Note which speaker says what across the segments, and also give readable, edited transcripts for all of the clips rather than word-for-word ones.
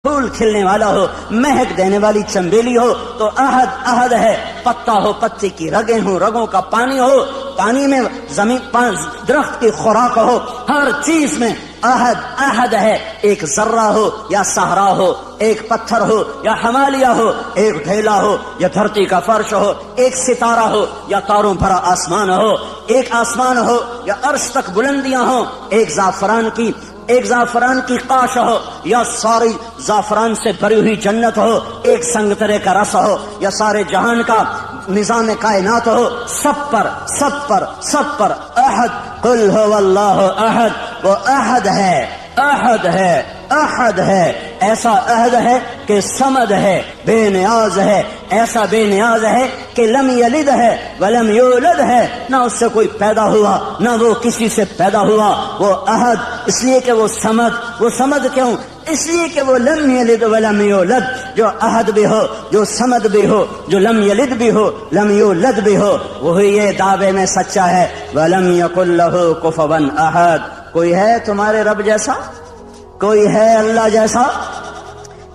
Speaker 1: پھول کھلنے والا ہو، مہک دینے والی چنبیلی ہو تو احد احد ہے، پتا ہو پتے کی رگیں ہوں، رگوں کا پانی ہو، پانی میں زمین درخت کی خوراک ہو، ہر چیز میں احد احد ہے۔ ایک ذرہ ہو یا صحرا ہو، ایک پتھر ہو یا ہمالیہ ہو، ایک ڈھیلا ہو یا دھرتی کا فرش ہو، ایک ستارہ ہو یا تاروں بھرا آسمان ہو، ایک آسمان ہو یا عرش تک بلندیاں ہوں، ایک زعفران کی قاش ہو یا ساری زعفران سے بھری ہوئی جنت ہو، ایک سنگترے کا رس ہو یا سارے جہان کا نظام کائنات ہو، سب پر احد، قل هو اللہ احد، وہ احد ہے، ایسا احد ہے کہ صمد ہے، بے نیاز ہے، ایسا بے نیاز ہے کہ لم یلد ہے ولم یولد ہے، نہ اس سے کوئی پیدا ہوا نہ وہ کسی سے پیدا ہوا، وہ احد، اس لیے کہ وہ صمد کیوں؟ اس لیے کہ وہ لم یلد ولم یولد، جو احد بھی ہو، جو صمد بھی ہو، جو لم یلد بھی ہو، لم یولد بھی ہو، وہی یہ دعوے میں سچا ہے، ولم یکن لہ کفوا احد۔ کوئی ہے تمہارے رب جیسا؟ کوئی ہے اللہ جیسا؟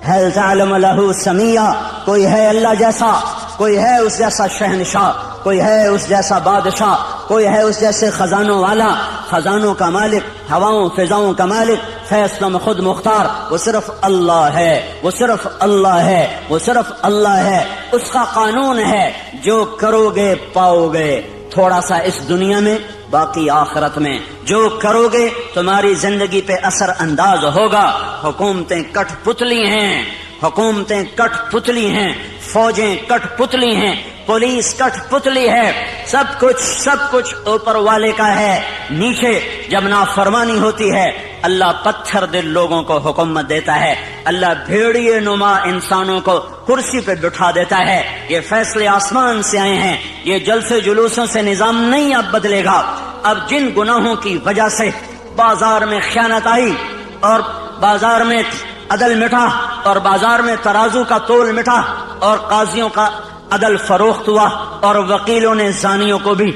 Speaker 1: هل تعلم له سمیہ؟ کوئی ہے اللہ جیسا؟ کوئی ہے اس جیسا شہنشاہ؟ کوئی ہے اس جیسا بادشاہ؟ کوئی ہے اس جیسے خزانوں والا، خزانوں کا مالک، ہواؤں فضاؤں کا مالک، فیصلوں میں خود مختار؟ وہ صرف اللہ ہے، وہ صرف اللہ ہے، وہ صرف اللہ ہے۔ اس کا قانون ہے، جو کرو گے پاؤ گے، تھوڑا سا اس دنیا میں، باقی آخرت میں۔ جو کرو گے تمہاری زندگی پہ اثر انداز ہوگا۔ حکومتیں کٹ پتلی ہیں، فوجیں کٹ پتلی ہیں، پولیس کٹ پتلی ہے، سب کچھ اوپر والے کا ہے۔ نیچے جب نافرمانی ہوتی ہے، اللہ پتھر دل لوگوں کو حکومت دیتا ہے، اللہ بھیڑیے نما انسانوں کو کرسی پہ بٹھا دیتا ہے۔ یہ فیصلے آسمان سے آئے ہیں، یہ جلسے جلوسوں سے نظام نہیں اب بدلے گا۔ اب جن گناہوں کی وجہ سے بازار میں خیانت آئی اور بازار میں عدل مٹا اور بازار میں ترازو کا تول مٹا اور قاضیوں کا عدل فروخت ہوا اور وکیلوں نے زانیوں کو بھی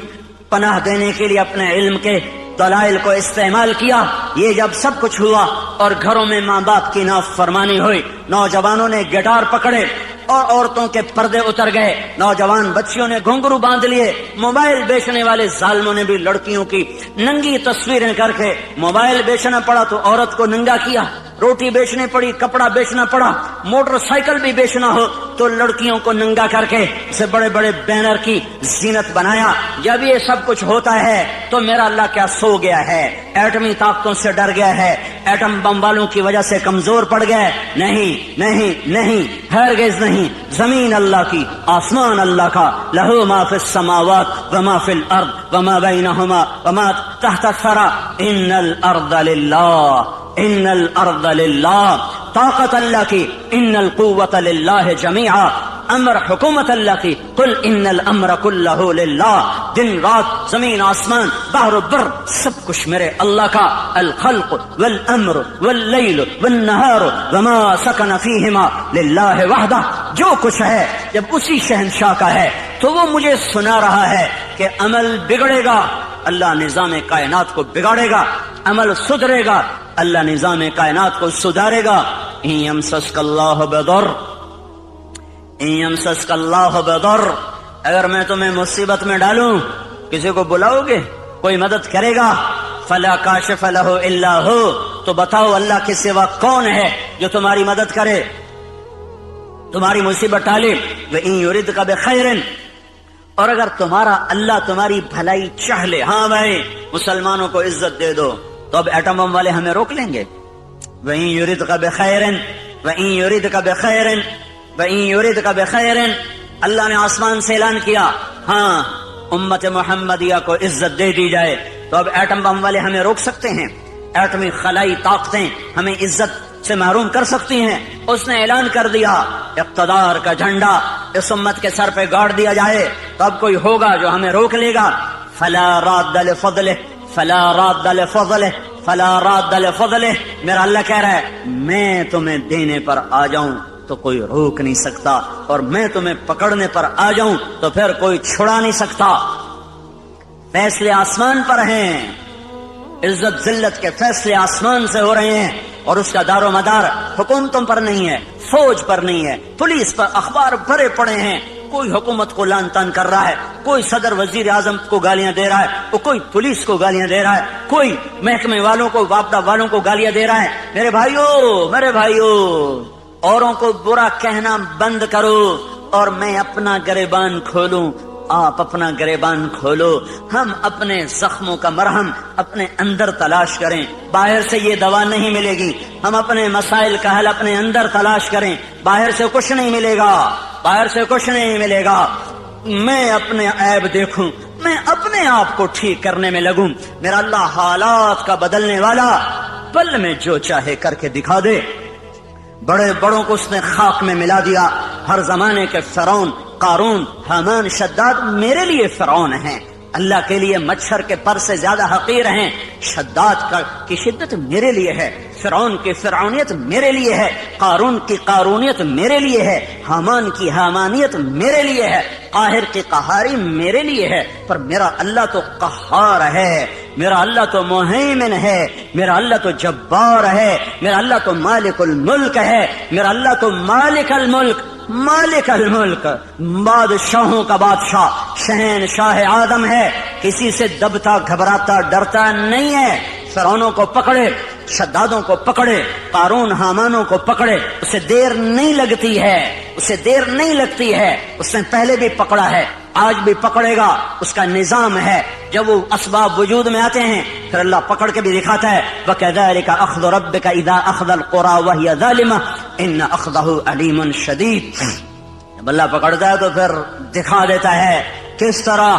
Speaker 1: پناہ دینے کے لیے اپنے علم کے دلائل کو استعمال کیا، یہ جب سب کچھ ہوا اور گھروں میں ماں باپ کی نافرمانی ہوئی، نوجوانوں نے گٹار پکڑے اور عورتوں کے پردے اتر گئے، نوجوان بچیوں نے گھنگرو باندھ لیے، موبائل بیچنے والے ظالموں نے بھی لڑکیوں کی ننگی تصویریں کر کے موبائل بیچنا پڑا تو عورت کو ننگا کیا، روٹی بیچنی پڑی، کپڑا بیچنا پڑا، موٹر سائیکل بھی بیچنا ہو تو لڑکیوں کو ننگا کر کے اسے بڑے بڑے بینر کی زینت بنایا۔ جب یہ سب کچھ ہوتا ہے تو میرا اللہ کیا سو گیا ہے؟ ایٹمی طاقتوں سے ڈر گیا ہے؟ ایٹم بم والوں کی وجہ سے کمزور پڑ گیا ہے؟ نہیں، ہرگز نہیں۔ زمین اللہ کی، آسمان اللہ کا، لہو ما فی السماوات وما فی الارض وما بینہما وما تحت الثری، ان الارض للہ، طاقت اللہ کی، ان القوت للہ جمیعا، امر حکومت اللہ کی، قل ان الامر کلہ للہ، دن رات، زمین آسمان، بحر و بر، سب کچھ میرے اللہ کا، الخلق والامر واللیل والنہار وما سکن فیہما للہ وحدہ، جو کچھ ہے جب اسی شہنشاہ کا ہے تو وہ مجھے سنا رہا ہے کہ عمل بگڑے گا، اللہ نظام کائنات کو بگاڑے گا، عمل سدھرے گا، اللہ نظام کائنات کو سدھارے گا۔ ان یمسسک اللہ بضر، اگر میں تمہیں مصیبت میں ڈالوں، کسی کو بلاؤ گے؟ کوئی مدد کرے گا؟ فلا کاشف لہ الا ہو، تو بتاؤ اللہ کے سوا کون ہے جو تمہاری مدد کرے، تمہاری مصیبت ٹالے؟ وَإِن يُرِدْكَ بِخَيْرٍ، اور اگر تمہارا اللہ تمہاری بھلائی چاہ لے، ہاں بھائی مسلمانوں کو عزت دے دو، تو اب ایٹم بم والے ہمیں روک لیں گے؟ وَإِن يُرِدْكَ بِخَيْرٍ وَإِن يُرِدْكَ بِخَيْرٍ وَإِن يُرِدْكَ بِخَيْرٍ، اللہ نے آسمان سے اعلان کیا، ہاں امت محمدیہ کو عزت دے دی جائے، تو اب ایٹم بم والے ہمیں روک سکتے ہیں؟ ایٹمی خلائی طاقتیں ہمیں عزت سے محروم کر سکتی ہیں؟ اس نے اعلان کر دیا، اقتدار کا جھنڈا اس امت کے سر پہ گاڑ دیا جائے تو اب کوئی ہوگا جو ہمیں روک لے گا؟ فلا راد لفضلہ، فلا راد لفضلہ، فلا راد لفضلہ، میرا اللہ کہہ رہا ہے میں تمہیں دینے پر آ جاؤں تو کوئی روک نہیں سکتا، اور میں تمہیں پکڑنے پر آ جاؤں تو پھر کوئی چھڑا نہیں سکتا۔ فیصلے آسمان پر ہیں، عزت ذلت کے فیصلے آسمان سے ہو رہے ہیں، اور اس کا دار و مدار حکومتوں پر نہیں ہے، فوج پر نہیں ہے، پولیس پر اخبار بھرے پڑے ہیں، کوئی حکومت کو لان تان کر رہا ہے، کوئی صدر وزیر اعظم کو گالیاں دے رہا ہے، کوئی پولیس کو گالیاں دے رہا ہے، کوئی محکمے والوں کو، واپڈا والوں کو گالیاں دے رہا ہے۔ میرے بھائیو اوروں کو برا کہنا بند کرو اور میں اپنا گریبان کھولوں، آپ اپنا گریبان کھولو۔ ہم اپنے زخموں کا مرہم اپنے اندر تلاش کریں، باہر سے یہ دوا نہیں ملے گی۔ ہم اپنے مسائل کا حل اپنے اندر تلاش کریں، باہر سے کچھ نہیں ملے گا، باہر سے کچھ نہیں ملے گا۔ میں اپنے عیب دیکھوں، میں اپنے آپ کو ٹھیک کرنے میں لگوں، میرا اللہ حالات کا بدلنے والا، پل میں جو چاہے کر کے دکھا دے۔ بڑے بڑوں کو اس نے خاک میں ملا دیا، ہر زمانے کے فرعون، قارون، حامان، شداد میرے لیے فرعون ہیں، اللہ کے لیے مچھر کے پر سے زیادہ حقیر ہیں۔ شداد کی شدت میرے لیے ہے، فرعون کی فرعونیت میرے لیے ہے، قارون کی قارونیت میرے لیے ہے، حامان کی حامانیت میرے لیے ہے، قاہر کی قہاری میرے لیے ہے، پر میرا اللہ تو قہار ہے، میرا اللہ تو مہیمن ہے، میرا اللہ تو جبار ہے، میرا اللہ تو مالک الملک ہے، میرا اللہ تو مالک الملک، بادشاہوں کا بادشاہ، شہنشاہ آدم ہے، کسی سے دبتا گھبراتا ڈرتا نہیں ہے۔ فرعونوں کو پکڑے، شدادوں کو پکڑے، قارون حامانوں کو پکڑے، اسے دیر نہیں لگتی ہے، اسے دیر نہیں لگتی ہے، اس نے پہلے بھی پکڑا ہے، آج بھی پکڑے گا، اس کا نظام ہے۔ جب وہ اسباب وجود میں آتے ہیں پھر اللہ پکڑ کے بھی دکھاتا ہے، وَكَذَلِكَ أَخْذُ رَبِّكَ إِذَا أَخْذَ الْقُرَى وَهِيَ ظَالِمَةٌ إِنَّ أَخْذَهُ أَلِيمٌ شَدِيدٌ۔ جب اللہ پکڑتا ہے تو پھر دکھا دیتا ہے کس طرح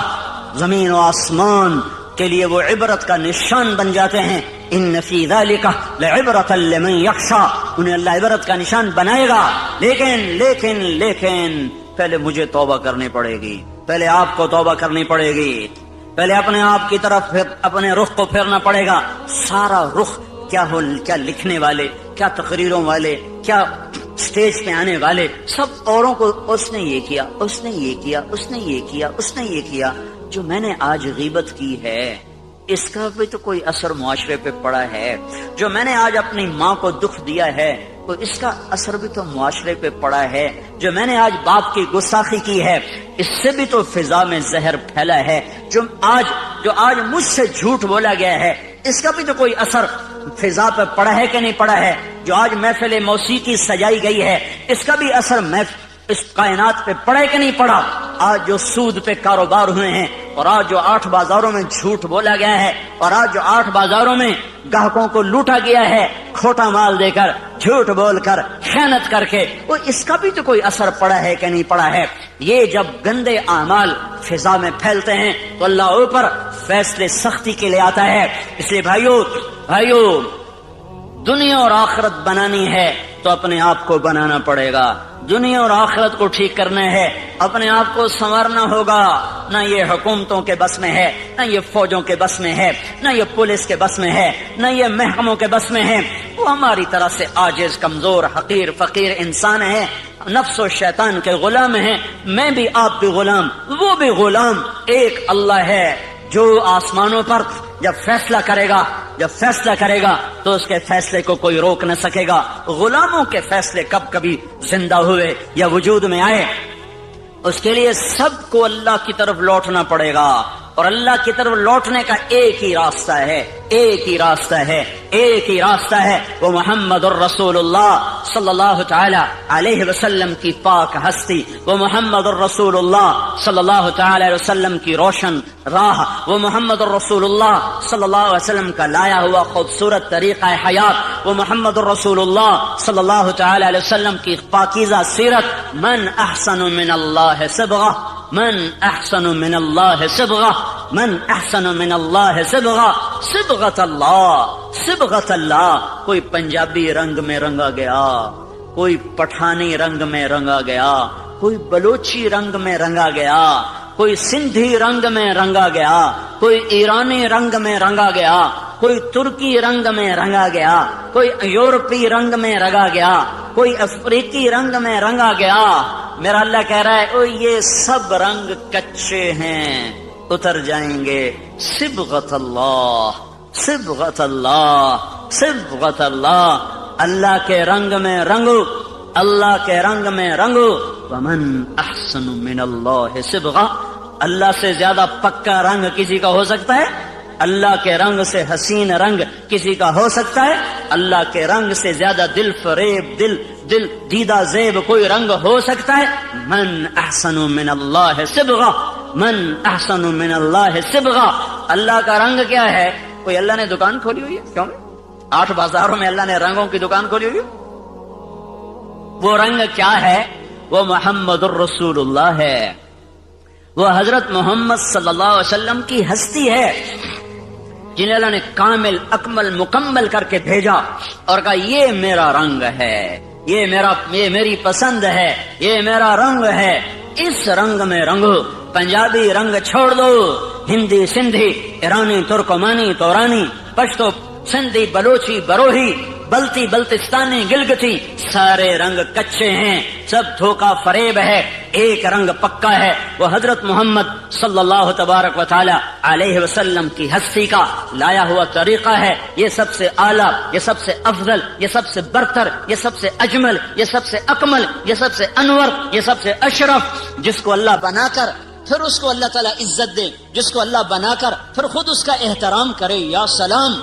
Speaker 1: زمین و آسمان کے لیے وہ عبرت کا نشان بن جاتے ہیں۔ ان فی ذلک لعبرۃ لمن یخشی، انہیں اللہ عبرت کا نشان بنائے گا، لیکن پہلے مجھے توبہ کرنی پڑے گی، پہلے آپ کو توبہ کرنی پڑے گی، پہلے اپنے آپ کی طرف اپنے رخ کو پھیرنا پڑے گا۔ سارا رخ کیا لکھنے والے، کیا تقریروں والے، کیا سٹیج پہ آنے والے، سب اوروں کو اس نے یہ کیا، اس نے یہ کیا، اس نے یہ کیا، اس نے یہ کیا۔ جو میں نے آج غیبت کی ہے اس کا بھی تو کوئی اثر معاشرے پہ پڑا ہے، جو میں نے آج اپنی ماں کو دکھ دیا ہے تو اس کا اثر بھی تو معاشرے پہ پڑا ہے، جو میں نے آج باپ کی گستاخی کی ہے اس سے بھی تو فضا میں زہر پھیلا ہے، جو آج مجھ سے جھوٹ بولا گیا ہے اس کا بھی تو کوئی اثر فضا پہ پڑا ہے کہ نہیں پڑا ہے، جو آج محفل موسیقی سجائی گئی ہے اس کا بھی اثر اس کائنات پہ پڑا ہے کہ نہیں پڑا۔ آج جو سود پہ کاروبار ہوئے ہیں اور آج جو 8 بازاروں میں جھوٹ بولا گیا ہے اور آج جو 8 بازاروں میں گاہکوں کو لوٹا گیا ہے کھوٹا مال دے کر، جھوٹ بول کر، خیانت کر کے، وہ اس کا بھی تو کوئی اثر پڑا ہے کہ نہیں پڑا ہے۔ یہ جب گندے اعمال فضا میں پھیلتے ہیں تو اللہ اوپر فیصلے سختی کے لیے آتا ہے۔ اس لیے بھائیو دنیا اور آخرت بنانی ہے تو اپنے آپ کو بنانا پڑے گا، دنیا اور آخرت کو ٹھیک کرنا ہے، اپنے آپ کو سنوارنا ہوگا۔ نہ یہ حکومتوں کے بس میں ہے، نہ یہ فوجوں کے بس میں ہے، نہ یہ پولیس کے بس میں ہے، نہ یہ محکموں کے بس میں ہے، وہ ہماری طرح سے عاجز، کمزور، حقیر، فقیر انسان ہے، نفس و شیطان کے غلام ہیں، میں بھی، آپ بھی غلام، وہ بھی غلام۔ ایک اللہ ہے جو آسمانوں پر جب فیصلہ کرے گا تو اس کے فیصلے کو کوئی روک نہ سکے گا۔ غلاموں کے فیصلے کبھی زندہ ہوئے یا وجود میں آئے، اس کے لیے سب کو اللہ کی طرف لوٹنا پڑے گا، اور اللہ کی طرف لوٹنے کا ایک ہی راستہ ہے، وہ محمد الرسول اللہ صلی اللہ تعالی علیہ وسلم کی پاک ہستی، وہ محمد الرسول اللہ صلی اللہ تعالی علیہ وسلم کی روشن راہ، وہ محمد الرسول اللہ صلی اللہ علیہ وسلم کا لایا ہوا خوبصورت طریقہ حیات، وہ محمد الرسول اللہ صلی اللہ تعالی علیہ وسلم کی پاکیزہ سیرت۔ من احسن من اللہ صبغہ، من احسن من اللہ صبغہ، من احسن من اللہ صبغہ، صبغۃ اللہ۔ کوئی پنجابی رنگ میں رنگا گیا، کوئی پٹھانی رنگ میں رنگا گیا، کوئی بلوچی رنگ میں رنگا گیا، کوئی سندھی رنگ میں رنگا گیا، کوئی ایرانی رنگ میں رنگا گیا، کوئی ترکی رنگ میں رنگا گیا، کوئی یورپی رنگ میں رنگا گیا، کوئی افریقی رنگ میں رنگا گیا۔ میرا اللہ کہہ رہا ہے او یہ سب رنگ کچے ہیں، اتر جائیں گے۔ صبغۃ اللہ، صبغۃ اللہ، صبغۃ اللہ، اللہ کے رنگ میں رنگو، اللہ کے رنگ میں رنگو. ومن احسن من اللہ صبغہ، اللہ سے زیادہ پکا رنگ کسی کا ہو سکتا ہے؟ اللہ کے رنگ سے حسین رنگ کسی کا ہو سکتا ہے؟ اللہ کے رنگ سے زیادہ دل فریب، دل دیدہ زیب کوئی رنگ ہو سکتا ہے؟ من احسن من اللہ صبغہ، من احسن من اللہ صبغہ. اللہ کا رنگ کیا ہے؟ کوئی اللہ نے دکان کھولی ہوئی ہے؟ کیوں؟ 8 بازاروں میں اللہ نے رنگوں کی دکان کھولی ہوئی ہے. وہ رنگ کیا ہے؟ وہ محمد الرسول اللہ ہے، وہ حضرت محمد صلی اللہ علیہ وسلم کی ہستی ہے جنہیں اللہ نے کامل اکمل مکمل کر کے بھیجا اور کہا یہ میرا رنگ ہے، یہ میری پسند ہے، یہ میرا رنگ ہے. اس رنگ میں رنگو. پنجابی رنگ چھوڑ دو، ہندی سندھی، ایرانی ترکمانی تورانی، پشتو سندھی بلوچی بروہی، بلتی بلتستانی گلگتی، سارے رنگ کچے ہیں، سب دھوکہ فریب ہے. ایک رنگ پکا ہے، وہ حضرت محمد صلی اللہ تبارک و تعالی علیہ وسلم کی ہستی کا لایا ہوا طریقہ ہے. یہ سب سے اعلیٰ، یہ سب سے افضل، یہ سب سے برتر، یہ سب سے اجمل، یہ سب سے اکمل، یہ سب سے انور، یہ سب سے اشرف. جس کو اللہ بنا کر پھر اس کو اللہ تعالیٰ عزت دے، جس کو اللہ بنا کر پھر خود اس کا احترام کرے. یا سلام،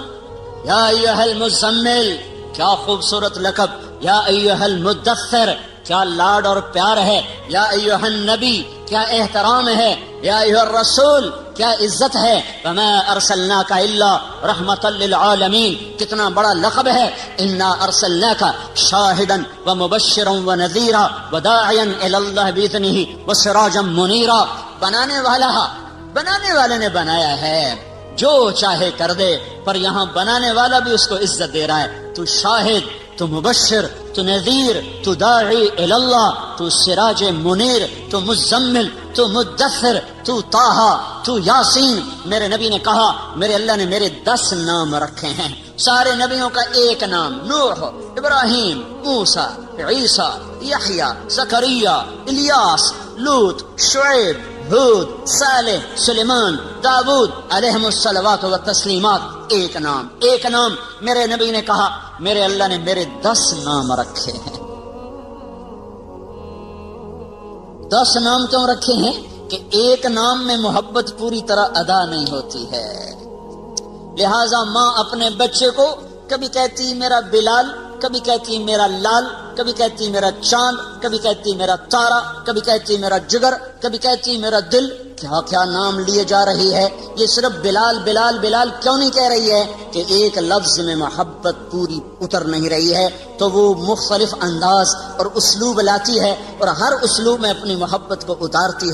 Speaker 1: یا ایھا المزمل، کیا خوبصورت لقب. یا ایھا المدثر، کیا لاڈ اور پیار ہے. یا ایھا النبی، کیا احترام ہے. یا ایھا الرسول، کیا عزت ہے. وما ارسلناک الا رحمۃ للعالمین، کتنا بڑا لقب ہے. انا ارسلناک شاہدا ومبشرا ونذیرا وداعیا الی اللہ باذنہ وسراجا منیرا. بنانے والے نے بنایا ہے، جو چاہے کر دے، پر یہاں بنانے والا بھی اس کو عزت دے رہا ہے. تو شاہد، تو مبشر، تو نذیر، تو داعی الی اللہ، تو سراج منیر، تو مزمل، تو مدثر، تو طٰہٰ، تو یاسین. میرے نبی نے کہا میرے اللہ نے میرے 10 نام رکھے ہیں. سارے نبیوں کا ایک نام، نوح، ابراہیم، موسیٰ، عیسیٰ، یحییٰ، زکریا، الیاس، لوط، شعیب، ہود، صالح، سلیمان، داؤد علیہم الصلوات والتسلیمات. ایک نام. میرے نبی نے کہا میرے اللہ نے میرے 10 نام رکھے ہیں. 10 نام کیوں رکھے ہیں؟ کہ ایک نام میں محبت پوری طرح ادا نہیں ہوتی ہے. لہذا ماں اپنے بچے کو کبھی کہتی میرا بلال، کبھی کہتی میرا لال، کبھی کہتی میرا چاند، کبھی کہتی میرا تارا، کبھی کہتی میرا جگر، کبھی کہتی میرا دل. کیا کیا نام لیے جا رہی ہے. یہ صرف بلال بلال بلال کیوں نہیں کہہ رہی ہے؟ کہ ایک لفظ میں محبت پوری اتر نہیں رہی ہے، تو وہ مختلف انداز اور اسلوب لاتی ہے، اور ہر اسلوب میں اپنی محبت کو اتارتی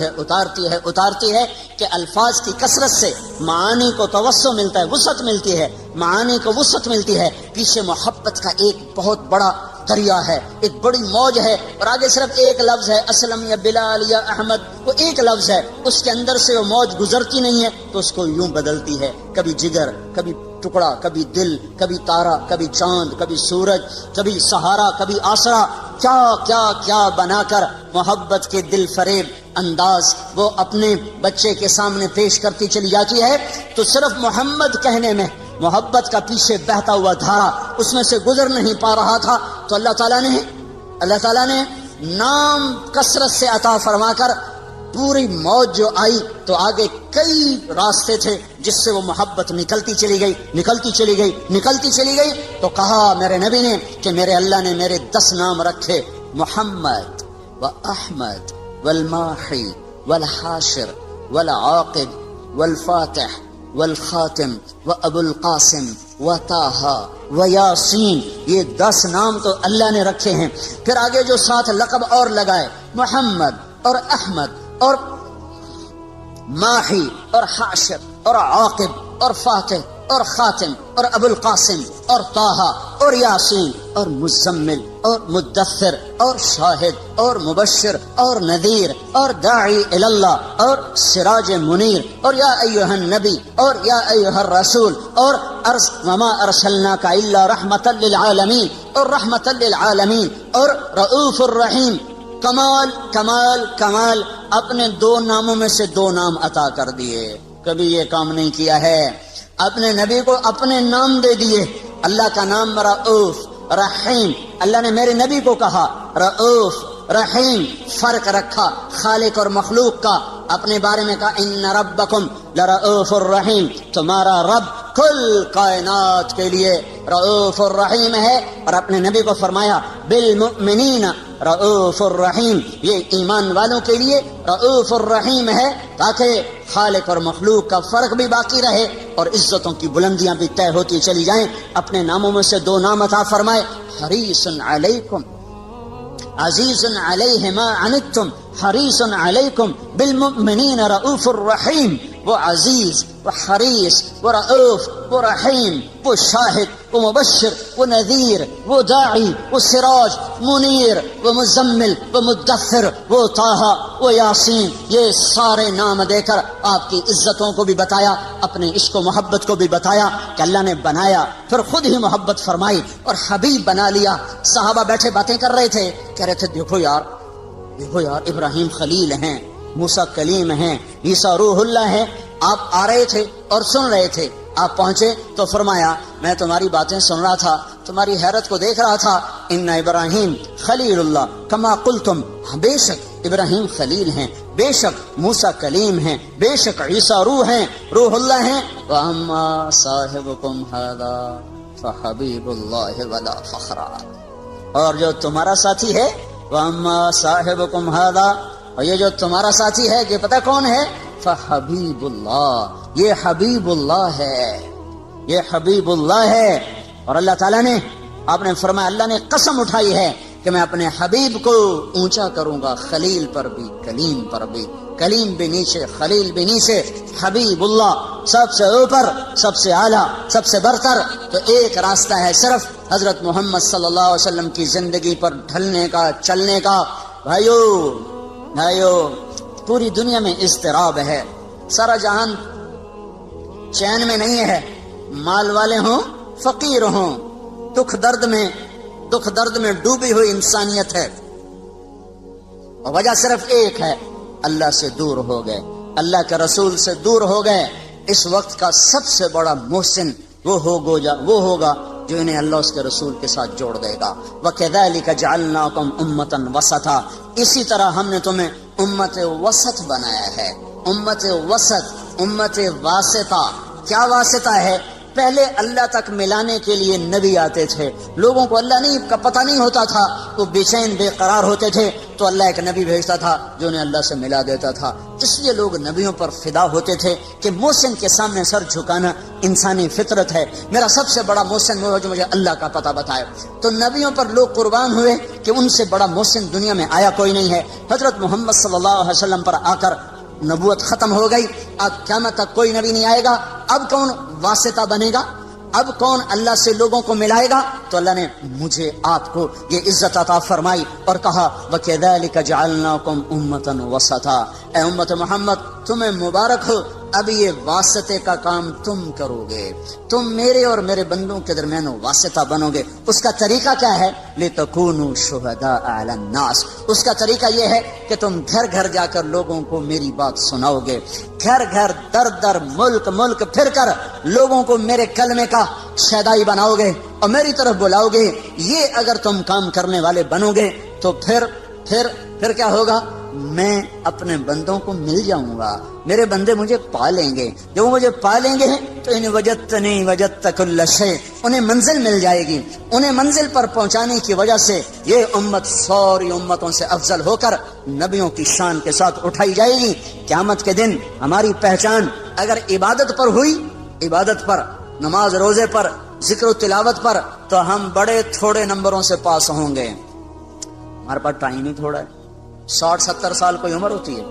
Speaker 1: ہے کہ الفاظ کی کثرت سے معانی کو توسع ملتا ہے، وسعت ملتی ہے، معانی کو وسعت ملتی ہے. پیچھے محبت کا ایک بہت بڑا دریا ہے، ایک بڑی موج ہے، اور آگے صرف ایک لفظ ہے، اسلم یا بلال یا احمد. وہ ایک لفظ ہے، اس کے اندر سے وہ موج گزرتی نہیں ہے، تو اس کو یوں بدلتی ہے، کبھی جگر، کبھی ٹکڑا، کبھی دل، کبھی تارا، کبھی چاند، کبھی سورج، کبھی سہارا، کبھی آسرا. کیا کیا کیا بنا کر محبت کے دل فریب انداز وہ اپنے بچے کے سامنے پیش کرتی چلی جاتی ہے. تو صرف محمد کہنے میں محبت کا پیچھے بہتا ہوا دھارا اس میں سے گزر نہیں پا رہا تھا. تو اللہ تعالیٰ نے نام کثرت سے عطا فرما کر پوری موج جو آئی، تو آگے کئی راستے تھے جس سے وہ محبت نکلتی چلی گئی. تو کہا میرے نبی نے کہ میرے اللہ نے میرے 10 نام رکھے، محمد و احمد والماحی والحاشر والعاقب والفاتح والخاتم و ابو القاسم و طٰہٰ و یاسین. یہ 10 نام تو اللہ نے رکھے ہیں. پھر آگے جو 7 لقب اور لگائے، محمد اور احمد اور ماحی اور حاشر اور عاقب اور فاتح اور خاتم اور ابو القاسم اور طٰہٰ اور یاسین اور مزمل اور مدثر اور شاہد اور مبشر اور نذیر اور داعی الی اللہ اور سراج منیر اور یا ایھا النبی اور یا ایھا الرسول اور وما ارسلناک الا رحمۃ للعالمین اور رحمۃ للعالمین اور رؤوف الرحیم. کمال کمال کمال. اپنے 2 ناموں میں سے 2 نام عطا کر دیے. کبھی یہ کام نہیں کیا ہے. اپنے نبی کو اپنے نام دے دیے. اللہ کا نام رؤوف، رحیم. اللہ نے میرے نبی کو کہا رؤوف رحیم، فرق رکھا خالق اور مخلوق کا. اپنے بارے میں کہا ان ربکم لرؤوف الرحیم، تمہارا رب کل کائنات کے لیے رؤوف الرحیم ہے. اور اپنے نبی کو فرمایا بالمؤمنین رؤوف الرحیم، یہ ایمان والوں کے لیے رؤوف الرحیم ہے، تاکہ خالق اور مخلوق کا فرق بھی باقی رہے اور عزتوں کی بلندیاں بھی طے ہوتی چلی جائیں. اپنے ناموں میں سے 2 نام عطا فرمائے، حریص علیکم، عزیز علیہ ما عنتم، حریص علیکم بالمؤمنین رؤوف الرحیم. وہ عزیز، وہ حریص، وہ رؤوف، وہ رحیم، وہ شاہد، وہ مبشر، وہ نذیر، وہ داعی، وہ سراج منیر، وہ مزمل، وہ مدثر، وہ طٰہٰ، وہ یاسین. یہ سارے نام دے کر آپ کی عزتوں کو بھی بتایا، اپنے عشق و محبت کو بھی بتایا کہ اللہ نے بنایا، پھر خود ہی محبت فرمائی اور حبیب بنا لیا. صحابہ بیٹھے باتیں کر رہے تھے، کہہ رہے تھے دیکھو یار ابراہیم خلیل ہیں، موسیٰ کلیم ہیں، عیسیٰ روح اللہ ہیں. آپ آ رہے تھے اور سن رہے تھے. آپ پہنچے تو فرمایا میں تمہاری باتیں سن رہا تھا، تمہاری حیرت کو دیکھ رہا تھا. ان ابراہیم خلیل اللہ کما قلتم، بے شک ابراہیم خلیل ہیں، بے شک موسیٰ کلیم ہیں، بے شک عیسیٰ روح اللہ ہیں. واما صاحبکم ھذا فحبیب اللہ ولا فخرا، اور جو تمہارا ساتھی ہے واما صاحبکم ھذا، اور یہ جو تمہارا ساتھی ہے کہ پتہ کون ہے؟ فحبیب اللہ، یہ حبیب اللہ ہے، یہ حبیب اللہ ہے. اور اللہ تعالیٰ نے، آپ نے فرمایا اللہ نے قسم اٹھائی ہے کہ میں اپنے حبیب کو اونچا کروں گا، خلیل پر بھی کلیم پر بھی، کلیم بھی نیچے خلیل بھی نیچے، حبیب اللہ سب سے اوپر، سب سے اعلیٰ، سب سے برتر. تو ایک راستہ ہے صرف حضرت محمد صلی اللہ علیہ وسلم کی زندگی پر ڈھلنے کا، چلنے کا. بھائیو پوری دنیا میں اضطراب ہے، سارا جہان چین میں نہیں ہے. مال والے ہوں فقیر ہوں، دکھ درد میں ڈوبی ہوئی انسانیت ہے. اور وجہ صرف ایک ہے، اللہ سے دور ہو گئے، اللہ کے رسول سے دور ہو گئے. اس وقت کا سب سے بڑا محسن وہ ہوگا جو انہیں اللہ اس کے رسول کے ساتھ جوڑ دے گا. وَكَذَلِكَ جَعَلْنَاكُمْ أُمَّةً وَسَطًا، اسی طرح ہم نے تمہیں امت وسط بنایا ہے. امت وسط، امت واسطہ. کیا واسطہ ہے؟ پہلے اللہ تک ملانے کے لیے نبی آتے تھے، لوگوں کو اللہ کا پتہ نہیں ہوتا تھا، وہ بے چین بے قرار ہوتے تھے، تو اللہ ایک نبی بھیجتا تھا جو انہیں اللہ سے ملا دیتا تھا. اس لیے لوگ نبیوں پر فدا ہوتے تھے کہ محسن کے سامنے سر جھکانا انسانی فطرت ہے. میرا سب سے بڑا محسن وہ ہے جو مجھے اللہ کا پتہ بتائے. تو نبیوں پر لوگ قربان ہوئے کہ ان سے بڑا محسن دنیا میں آیا کوئی نہیں ہے. حضرت محمد صلی اللہ علیہ وسلم پر آ کر نبوت ختم ہو گئی، اب قیامت تک کوئی نبی نہیں آئے گا. اب کون واسطہ بنے گا؟ اب کون اللہ سے لوگوں کو ملائے گا؟ تو اللہ نے مجھے آپ کو یہ عزت عطا فرمائی اور کہا وَكَذَلِكَ جَعَلْنَاكُمْ أُمَّةً وَسَطًا، اے امت محمد تمہیں مبارک ہو، اب یہ واسطے کا کام تم کرو گے، تم میرے اور میرے بندوں کے درمیان واسطہ بنو گے. اس کا طریقہ کیا ہے؟ لِتَكُونُوا شُهَدَاءَ عَلَى النَّاسِ، اس کا طریقہ یہ ہے کہ تم گھر گھر جا کر لوگوں کو میری بات سناؤ گے، گھر گھر در در ملک پھر کر لوگوں کو میرے کلمے کا شیدائی بناؤ گے اور میری طرف بلاؤ گے. یہ اگر تم کام کرنے والے بنو گے تو پھر کیا ہوگا؟ میں اپنے بندوں کو مل جاؤں گا، میرے بندے مجھے پا لیں گے. جب وہ مجھے پا لیں گے تو ان وجدتنی وجدت کل شیء، انہیں منزل مل جائے گی. انہیں منزل پر پہنچانے کی وجہ سے یہ امت ساری امتوں سے افضل ہو کر نبیوں کی شان کے ساتھ اٹھائی جائے گی. قیامت کے دن ہماری پہچان اگر عبادت پر ہوئی، عبادت پر، نماز روزے پر، ذکر و تلاوت پر، تو ہم بڑے تھوڑے نمبروں سے پاس ہوں گے. ہمارے پاس ٹائم ہی تھوڑا ہے، 60-70 سال کوئی عمر ہوتی ہے.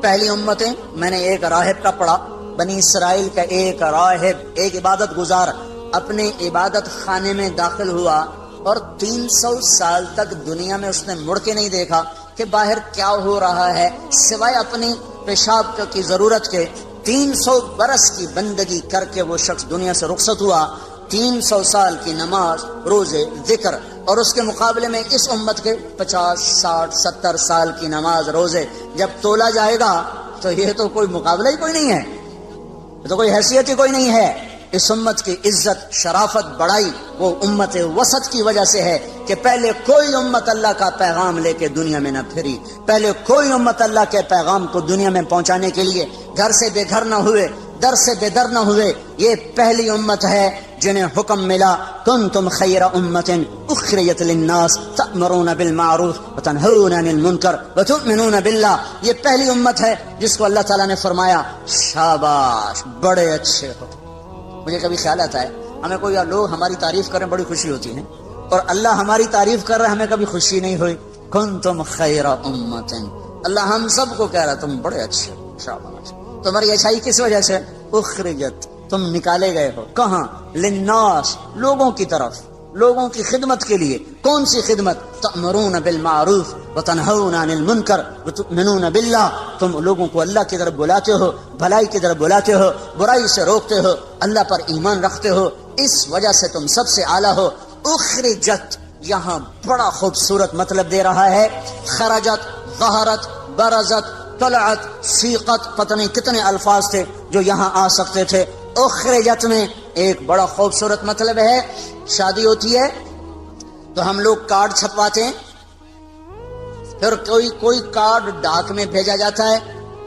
Speaker 1: پہلی امتیں میں نے ایک راہب کا پڑھا، بنی اسرائیل کا ایک راہب، ایک عبادت گزار اپنے عبادت خانے میں داخل ہوا اور 300 سال تک دنیا میں اس نے مڑ کے نہیں دیکھا کہ باہر کیا ہو رہا ہے سوائے اپنی پیشاب کی ضرورت کے. 300 برس کی بندگی کر کے وہ شخص دنیا سے رخصت ہوا. 300 سال کی نماز، روزے، ذکر، اور اس کے مقابلے میں اس امت کے 50, 60, 70 سال کی نماز، روزے جب تولا جائے گا تو یہ تو کوئی مقابلہ ہی کوئی نہیں ہے، یہ تو کوئی حیثیت ہی کوئی نہیں ہے. اس امت کی عزت شرافت بڑائی وہ امت وسط کی وجہ سے ہے کہ پہلے کوئی امت اللہ کا پیغام لے کے دنیا میں نہ پھری، پہلے کوئی امت اللہ کے پیغام کو دنیا میں پہنچانے کے لیے گھر سے بے گھر نہ ہوئے، در سے بے در نہ ہوئے۔ یہ پہلی امت ہے جنہیں حکم ملا کنتم خیر امت اخرجت للناس تأمرون بالمعروف وتنہون عن المنکر وتؤمنون باللہ۔ یہ پہلی امت ہے جس کو اللہ تعالیٰ نے فرمایا شاباش بڑے اچھے ہو۔ مجھے کبھی خیال آتا ہے ہمیں کوئی لوگ ہماری تعریف کریں بڑی خوشی ہوتی ہے، اور اللہ ہماری تعریف کر رہا ہے ہمیں کبھی خوشی نہیں ہوئی۔ کنتم خیر امت، اللہ ہم سب کو کہہ رہا تم بڑے اچھے ہو، شاباش۔ تمہاری اچھائی کس وجہ سے؟ اخرجت، تم نکالے گئے ہو کہاں؟ للناس، لوگوں کی طرف، لوگوں کی خدمت کے لیے۔ کون سی خدمت؟ تأمرون بالمعروف وتنہون عن المنکر وتؤمنون باللہ، تم لوگوں کو اللہ کی طرف بلاتے ہو، بھلائی کی طرف بلاتے ہو، برائی سے روکتے ہو، اللہ پر ایمان رکھتے ہو، اس وجہ سے تم سب سے اعلیٰ ہو۔ اخرجت یہاں بڑا خوبصورت مطلب دے رہا ہے، خرجت، ظہرت، برزت، طلعت، سیقت، پتہ نہیں کتنے الفاظ تھے جو یہاں آ سکتے تھے۔ اخرجت میں ایک بڑا خوبصورت مطلب ہے، شادی ہوتی ہے تو ہم لوگ کارڈ چھپواتے ہیں، پھر کوئی کارڈ ڈاک میں بھیجا جاتا ہے،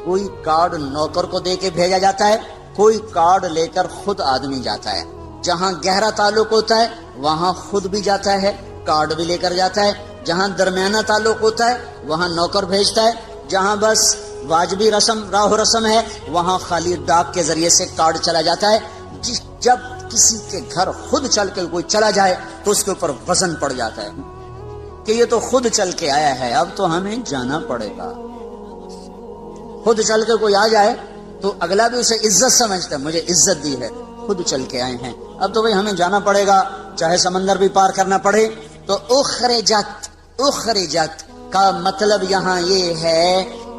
Speaker 1: کوئی کارڈ نوکر کو دے کے بھیجا جاتا ہے، کوئی کارڈ لے کر خود آدمی جاتا ہے۔ جہاں گہرا تعلق ہوتا ہے وہاں خود بھی جاتا ہے، کارڈ بھی لے کر جاتا ہے۔ جہاں درمیانہ تعلق ہوتا ہے وہاں نوکر بھیجتا ہے۔ جہاں بس واجبی رسم راہ و رسم ہے وہاں خالی ڈاک کے ذریعے سے کارڈ چلا جاتا ہے۔ جب کسی کے گھر خود چل کے کوئی چلا جائے تو اس کے اوپر وزن پڑ جاتا ہے کہ یہ تو خود چل کے آیا ہے، اب تو ہمیں جانا پڑے گا۔ خود چل کے کوئی آ جائے تو اگلا بھی اسے عزت سمجھتا ہے، مجھے عزت دی ہے، خود چل کے آئے ہیں، اب تو بھئی ہمیں جانا پڑے گا، چاہے سمندر بھی پار کرنا پڑے۔ تو اخرجت کا مطلب یہاں یہ ہے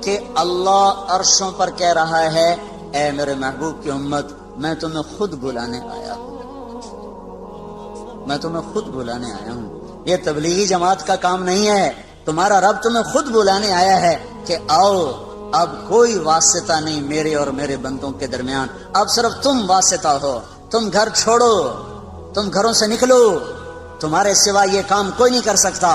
Speaker 1: کہ اللہ عرشوں پر کہہ رہا ہے اے میرے محبوب کی امت، میں تمہیں خود بلانے آیا ہوں، میں تمہیں خود بلانے آیا ہوں۔ یہ تبلیغی جماعت کا کام نہیں ہے، تمہارا رب تمہیں خود بلانے آیا ہے کہ آؤ، اب کوئی واسطہ نہیں میرے اور میرے بندوں کے درمیان، اب صرف تم واسطہ ہو۔ تم گھر چھوڑو، تم گھروں سے نکلو، تمہارے سوا یہ کام کوئی نہیں کر سکتا۔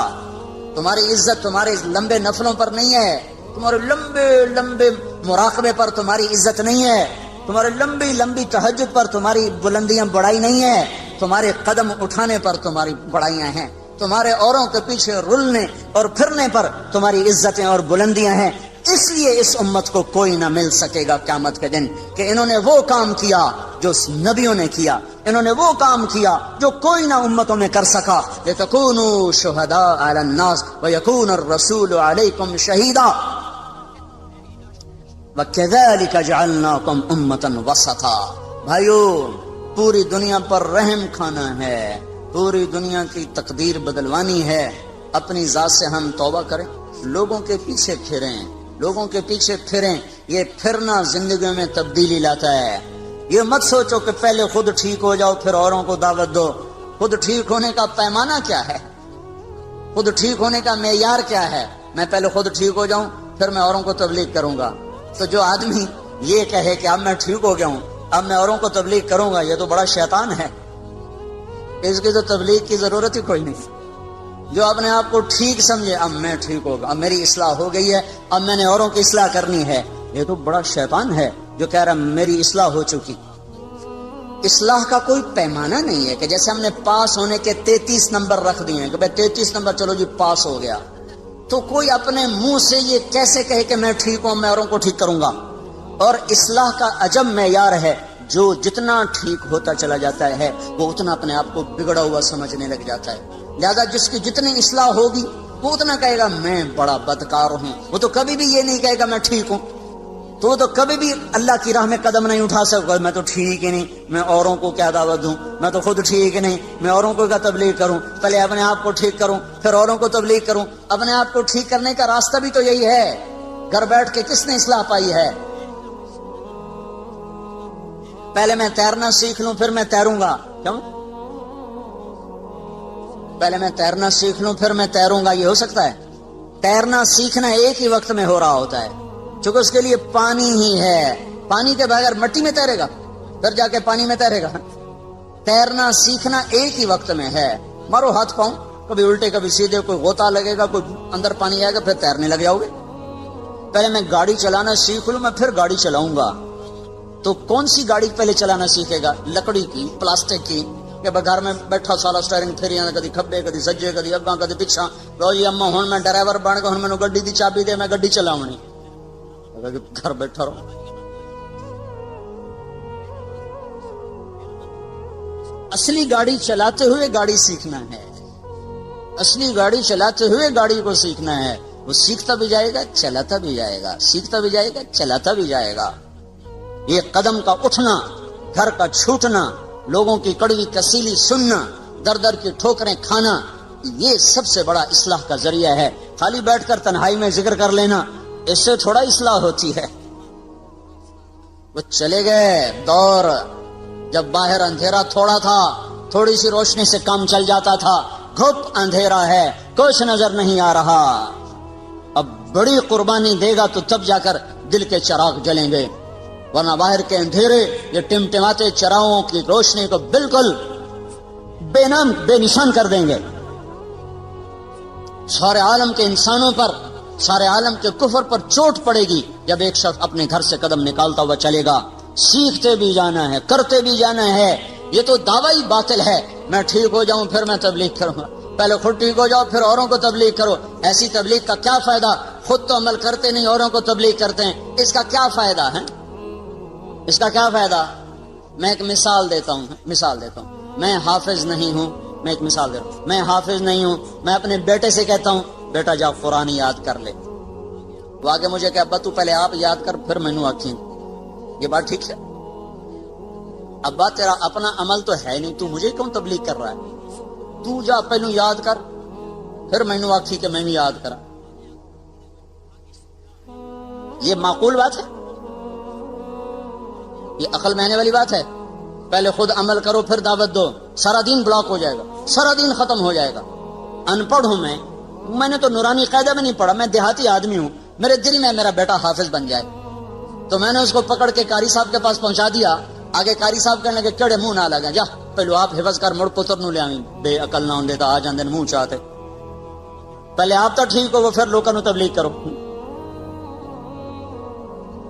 Speaker 1: تمہاری عزت تمہارے لمبے نفلوں پر نہیں ہے، تمہارے لمبے لمبے مراقبے پر تمہاری عزت نہیں ہے، تمہارے لمبی لمبی تہجد پر تمہاری بلندیاں بڑائی نہیں ہے، تمہارے قدم اٹھانے پر تمہاری بڑائیاں ہیں، تمہارے اوروں کے پیچھے رلنے اور پھرنے پر تمہاری عزتیں اور بلندیاں ہیں۔ اس لیے اس امت کو کوئی نہ مل سکے گا قیامت کے دن کہ انہوں نے وہ کام کیا جو نبیوں نے کیا، انہوں نے وہ کام کیا جو کوئی نہ امتوں میں کر سکا۔ لِتَكُونُوا شُهَدَاءَ عَلَى النَّاسِ وَيَكُونَ الرَّسُولُ عَلَيْكُمْ شَهِيدًا وَكَذَلِكَ جَعَلْنَاكُمْ أُمَّةً وَسَطًا۔ بھائیو، پوری دنیا پر رحم کھانا ہے، پوری دنیا کی تقدیر بدلوانی ہے، اپنی ذات سے ہم توبہ کریں، لوگوں کے پیچھے پھریں، لوگوں کے پیچھے پھریں۔ یہ پھرنا زندگی میں تبدیلی لاتا ہے۔ یہ مت سوچو کہ پہلے خود ٹھیک ہو جاؤ پھر اوروں کو دعوت دو۔ خود ٹھیک ہونے کا پیمانہ کیا ہے؟ خود ٹھیک ہونے کا معیار کیا ہے؟ میں پہلے خود ٹھیک ہو جاؤں پھر میں اوروں کو تبلیغ کروں گا۔ تو جو آدمی یہ کہے کہ اب میں ٹھیک ہو گیا ہوں اب میں اوروں کو تبلیغ کروں گا، یہ تو بڑا شیطان ہے، اس کی تو تبلیغ کی ضرورت ہی کوئی نہیں۔ جو اپنے آپ کو ٹھیک سمجھے اب میں ٹھیک ہوگا، اب میری اصلاح ہو گئی ہے، اب میں نے اوروں کی اصلاح کرنی ہے، یہ تو بڑا شیطان ہے جو کہہ رہا میری اصلاح ہو چکی۔ اصلاح کا کوئی پیمانہ نہیں ہے کہ جیسے ہم نے پاس ہونے کے 33 نمبر رکھ دیے ہیں کہ بھائی 33 نمبر چلو جی پاس ہو گیا، تو کوئی اپنے منہ سے یہ کیسے کہے کہ میں ٹھیک ہوں میں اوروں کو ٹھیک کروں گا۔ اور اصلاح کا عجب معیار ہے، جو جتنا ٹھیک ہوتا چلا جاتا ہے وہ اتنا اپنے آپ کو بگڑا ہوا سمجھنے لگ جاتا ہے۔ لہذا جس کی جتنی اصلاح ہوگی وہ اتنا کہے گا میں بڑا بدکار ہوں، وہ تو کبھی بھی یہ نہیں کہے گا میں ٹھیک ہوں، تو وہ تو کبھی بھی اللہ کی راہ میں قدم نہیں اٹھا سکتا، میں تو ٹھیک ہی نہیں، میں اوروں کو کیا دعوت دوں، میں تو خود ٹھیک ہی نہیں، میں اوروں کو کیا تبلیغ کروں، پہلے اپنے آپ کو ٹھیک کروں پھر اوروں کو تبلیغ کروں۔ اپنے آپ کو ٹھیک کرنے کا راستہ بھی تو یہی ہے، گھر بیٹھ کے کس نے اصلاح پائی ہے؟ پہلے میں تیرنا سیکھ لوں پھر میں تیروں گا، کیوں؟ پہلے میں تیرنا سیکھ لوں پھر میں تیروں گا، یہ ہو سکتا ہے؟ تیرنا سیکھنا ایک ہی وقت میں ہو رہا ہوتا ہے، چونکہ اس کے لیے پانی ہی ہے، پانی کے بغیر مٹی میں تیرے گا پھر جا کے پانی میں تیرے گا، تیرنا سیکھنا ایک ہی وقت میں ہے. مارو ہاتھ پاؤں کبھی الٹے کبھی سیدھے, کوئی غوطہ لگے گا, کوئی اندر پانی آئے گا, پھر تیرنے لگ جاؤ گے. پہلے میں گاڑی چلانا سیکھ لوں, میں پھر گاڑی چلاؤں گا. تو کون سی گاڑی پہلے چلانا سیکھے گا؟ لکڑی کی, پلاسٹک کی, کہ گھر میں بیٹھا سالا سٹیئرنگ پھیری کدی کھبے کدی سجے کدی اگاں کدی پچھا, لو جی اما ہن میں ڈرائیور بن گیا, ہن مینوں گڈی دی چابی دے, میں گڈی چلاونی. گھر بیٹھا رہو. اصلی گاڑی چلاتے ہوئے گاڑی سیکھنا ہے. اصلی گاڑی چلاتے ہوئے گاڑی کو سیکھنا ہے. وہ سیکھتا بھی جائے گا, چلاتا بھی جائے گا, سیکھتا بھی جائے گا, چلاتا بھی جائے گا. یہ قدم کا اٹھنا, گھر کا چھوٹنا, لوگوں کی کڑوی کسیلی سننا, در در کی ٹھوکریں کھانا, یہ سب سے بڑا اصلاح کا ذریعہ ہے. خالی بیٹھ کر تنہائی میں ذکر کر لینا, اس سے تھوڑا اصلاح ہوتی ہے. وہ چلے گئے دور جب باہر اندھیرا تھوڑا تھا, تھوڑی سی روشنی سے کام چل جاتا تھا. گھپ اندھیرا ہے, کچھ نظر نہیں آ رہا. اب بڑی قربانی دے گا تو تب جا کر دل کے چراغ جلیں گے, ورنہ باہر کے اندھیرے یہ ٹمٹماتے چراغوں کی روشنی کو بالکل بے نام بے نشان کر دیں گے. سارے عالم کے انسانوں پر, سارے عالم کے کفر پر چوٹ پڑے گی جب ایک شخص اپنے گھر سے قدم نکالتا ہوا چلے گا. سیکھتے بھی جانا ہے, کرتے بھی جانا ہے. یہ تو دعوی باطل ہے, میں ٹھیک ہو جاؤں پھر میں تبلیغ کروں گا. پہلے خود ٹھیک ہو جاؤ پھر اوروں کو تبلیغ کرو. ایسی تبلیغ کا کیا فائدہ؟ خود تو عمل کرتے نہیں, اوروں کو تبلیغ کرتے ہیں. اس کا کیا فائدہ ہے؟ اس کا کیا فائدہ؟ میں ایک مثال دیتا ہوں. میں حافظ نہیں ہوں, میں ایک مثال دے رہا ہوں. میں حافظ نہیں ہوں, میں اپنے بیٹے سے کہتا ہوں بیٹا جا قرآن یاد کر لے. وہ آگے مجھے کہ ابا تو پہلے آپ یاد کر پھر مینوں آکھیں. یہ بات ٹھیک ہے؟ ابا تیرا اپنا عمل تو ہے نہیں, تو مجھے کیوں تبلیغ کر رہا ہے؟ تو جا پہلو یاد کر پھر مینوں آکھی کہ میں بھی یاد کرا. یہ معقول بات ہے؟ یہ عقل میں آنے والی بات ہے؟ پہلے خود عمل کرو پھر دعوت دو. سارا دین بلاک ہو جائے گا, سارا دین ختم ہو جائے گا. ان پڑھ ہوں میں نے تو نورانی قاعدہ میں نہیں پڑھا, میں دیہاتی آدمی ہوں. میرے دل میں میرا بیٹا حافظ بن جائے تو میں نے اس کو پکڑ کے قاری صاحب کے پاس پہنچا دیا. آگے قاری صاحب کہنے لگے کیڑے منہ نہ لگا, جا پہلو آپ حفظ کر مڑ پتر نو لے آئیں. بے عقل نہ ہوندے تا آ جاندے منہ چاہتے. پہلے آپ تو ٹھیک ہو, وہ پھر لوگوں کو تبلیغ کرو.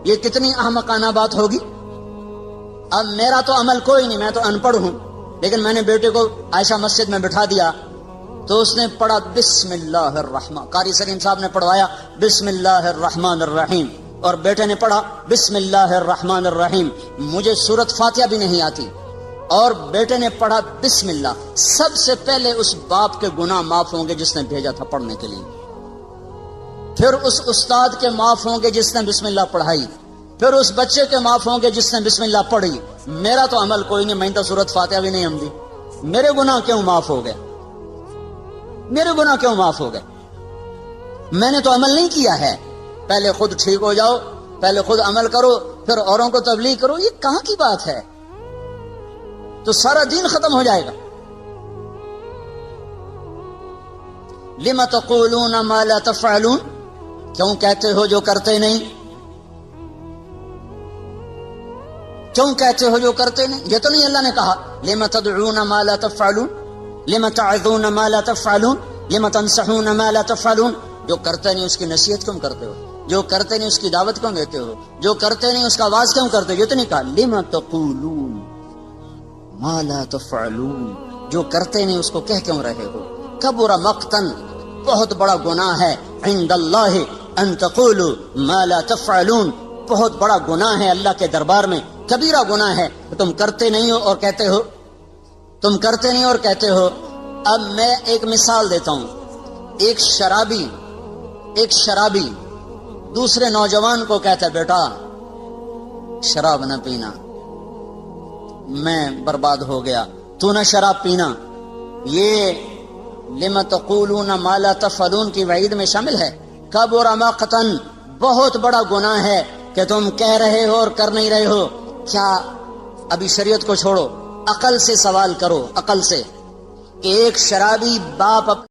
Speaker 1: یہ کتنی احمقانہ بات ہوگی. اب میرا تو عمل کوئی نہیں, میں تو ان پڑھ ہوں, لیکن میں نے بیٹے کو عائشہ مسجد میں بٹھا دیا تو اس نے پڑھا بسم اللہ الرحمن. قاری سلیم صاحب نے پڑھوایا بسم اللہ الرحمن الرحیم, اور بیٹے نے پڑھا بسم اللہ الرحمن الرحیم. مجھے سورت فاتحہ بھی نہیں آتی, اور بیٹے نے پڑھا بسم اللہ. سب سے پہلے اس باپ کے گناہ معاف ہوں گے جس نے بھیجا تھا پڑھنے کے لیے, پھر اس استاد کے معاف ہوں گے جس نے بسم اللہ پڑھائی, پھر اس بچے کے معاف ہوں گے جس نے بسم اللہ پڑھی. میرا تو عمل کوئی نہیں, میں تو سورت فاتحہ بھی نہیں ہمدی. میرے گناہ کیوں معاف ہو گئے؟ میرے گناہ کیوں معاف ہو گئے؟ میں نے تو عمل نہیں کیا ہے. پہلے خود ٹھیک ہو جاؤ, پہلے خود عمل کرو پھر اوروں کو تبلیغ کرو. یہ کہاں کی بات ہے؟ تو سارا دین ختم ہو جائے گا. لم تقولون ما لا تفعلون, کیوں کہتے ہو جو کرتے نہیں؟ کیوں کہتے ہو جو کرتے نہیں؟ یہ تو نہیں اللہ نے کہا لم تدعون ما لا تفعلون, لم تعظون ما لا تفعلون, لم تنصحون ما لا تفعلون. جو کرتے نہیں اس کی نصیحت کیوں کرتے ہو؟ جو کرتے نہیں اس کی دعوت کیوں دیتے ہو؟ جو کرتے نہیں اس کا آواز کیوں کرتے ہو؟ یہ تو نہیں کہا لم تقولون ما لا تفعلون, جو کرتے نہیں اس کو کہہ کیوں رہے ہو؟ کبر مقتن, بہت بڑا گناہ ہے, عند اللہ ان تقولوا ما لا تفعلون, بہت بڑا گناہ ہے اللہ کے دربار میں, کبیرہ گناہ ہے. تم کرتے نہیں ہو اور کہتے ہو, تم کرتے نہیں اور کہتے ہو. اب میں ایک مثال دیتا ہوں. ایک شرابی دوسرے نوجوان کو کہتا ہے بیٹا شراب نہ پینا, میں برباد ہو گیا, تو نہ شراب پینا. یہ لم تقولون ما لا تفعلون کی وعید میں شامل ہے. کبر مقتن, بہت بڑا گناہ ہے کہ تم کہہ رہے ہو اور کر نہیں رہے ہو. کیا ابھی شریعت کو چھوڑو, عقل سے سوال کرو, عقل سے, کہ ایک شرابی باپ